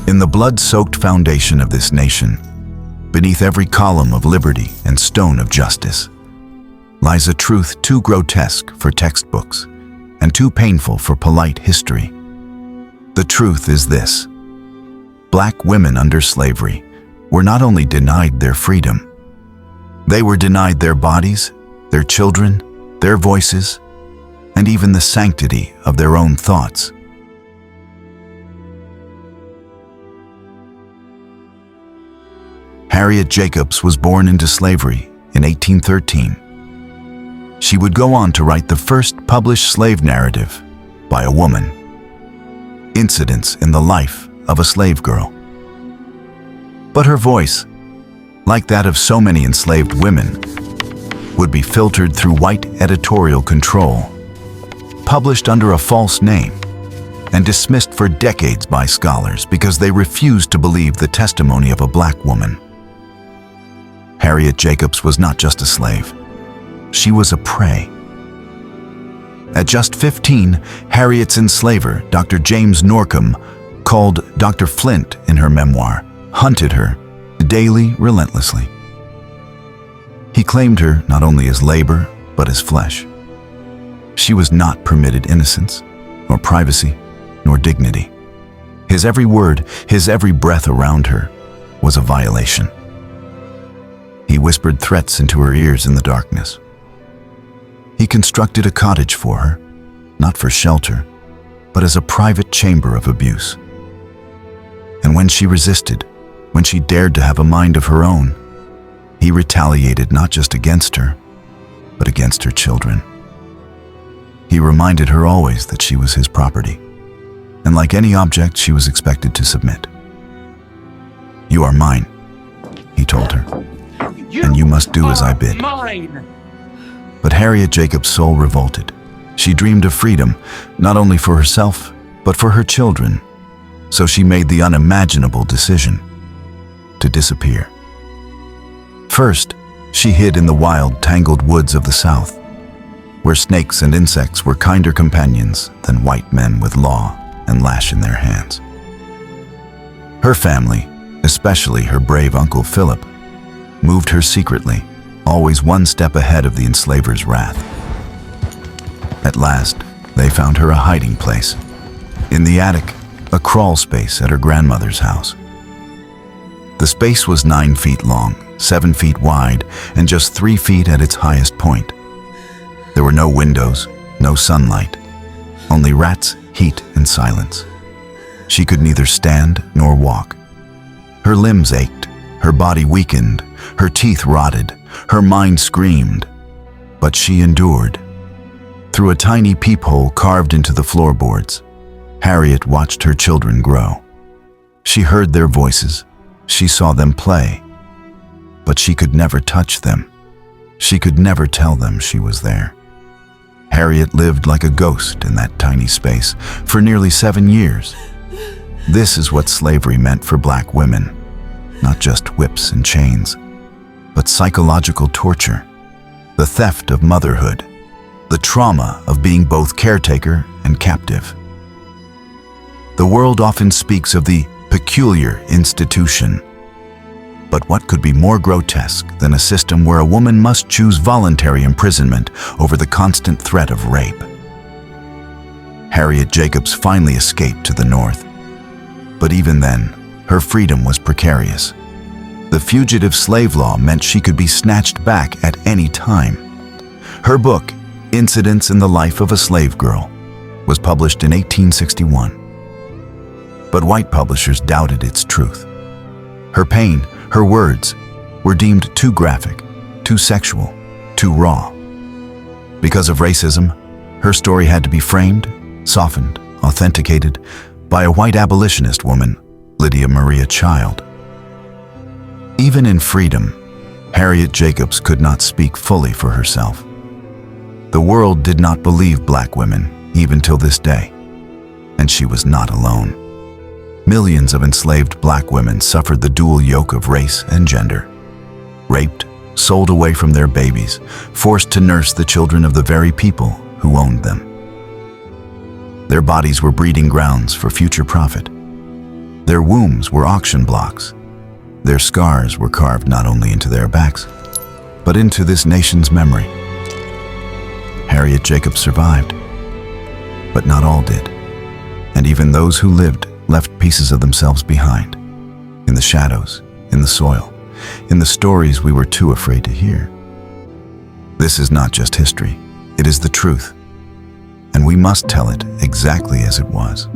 In the blood-soaked foundation of this nation, beneath every column of liberty and stone of justice, lies a truth too grotesque for textbooks and too painful for polite history. The truth is this: Black women under slavery were not only denied their freedom, they were denied their bodies, their children, their voices, and even the sanctity of their own thoughts. Harriet Jacobs was born into slavery in 1813. She would go on to write the first published slave narrative by a woman, Incidents in the Life of a Slave Girl. But her voice, like that of so many enslaved women, would be filtered through white editorial control, published under a false name, and dismissed for decades by scholars because they refused to believe the testimony of a black woman. Harriet Jacobs was not just a slave. She was a prey. At just 15, Harriet's enslaver, Dr. James Norcom, called Dr. Flint in her memoir, hunted her daily, relentlessly. He claimed her not only as labor, but as flesh. She was not permitted innocence, nor privacy, nor dignity. His every word, his every breath around her was a violation. He whispered threats into her ears in the darkness. He constructed a cottage for her, not for shelter, but as a private chamber of abuse. And when she resisted, when she dared to have a mind of her own, he retaliated not just against her, but against her children. He reminded her always that she was his property, and like any object, she was expected to submit. "You are mine," he told her, "and you must do as I bid." But Harriet Jacobs' soul revolted. She dreamed of freedom, not only for herself, but for her children. So she made the unimaginable decision to disappear. First, she hid in the wild, tangled woods of the South, where snakes and insects were kinder companions than white men with law and lash in their hands. Her family, especially her brave Uncle Philip, moved her secretly, always one step ahead of the enslaver's wrath. At last, they found her a hiding place. In the attic, a crawl space at her grandmother's house. The space was 9 feet long, 7 feet wide, and just 3 feet at its highest point. There were no windows, no sunlight, only rats, heat, and silence. She could neither stand nor walk. Her limbs ached, her body weakened, her teeth rotted, her mind screamed, but she endured. Through a tiny peephole carved into the floorboards, Harriet watched her children grow. She heard their voices, she saw them play, but she could never touch them. She could never tell them she was there. Harriet lived like a ghost in that tiny space for nearly 7 years. This is what slavery meant for black women, not just whips and chains, but psychological torture, the theft of motherhood, the trauma of being both caretaker and captive. The world often speaks of the peculiar institution, but what could be more grotesque than a system where a woman must choose voluntary imprisonment over the constant threat of rape? Harriet Jacobs finally escaped to the north, but even then, her freedom was precarious. The fugitive slave law meant she could be snatched back at any time. Her book, Incidents in the Life of a Slave Girl, was published in 1861. But white publishers doubted its truth. Her pain, her words, were deemed too graphic, too sexual, too raw. Because of racism, her story had to be framed, softened, authenticated by a white abolitionist woman, Lydia Maria Child. Even in freedom, Harriet Jacobs could not speak fully for herself. The world did not believe black women, even till this day, and she was not alone. Millions of enslaved black women suffered the dual yoke of race and gender. Raped, sold away from their babies, forced to nurse the children of the very people who owned them. Their bodies were breeding grounds for future profit. Their wombs were auction blocks. Their scars were carved not only into their backs, but into this nation's memory. Harriet Jacobs survived, but not all did. And even those who lived left pieces of themselves behind, in the shadows, in the soil, in the stories we were too afraid to hear. This is not just history, it is the truth, and we must tell it exactly as it was.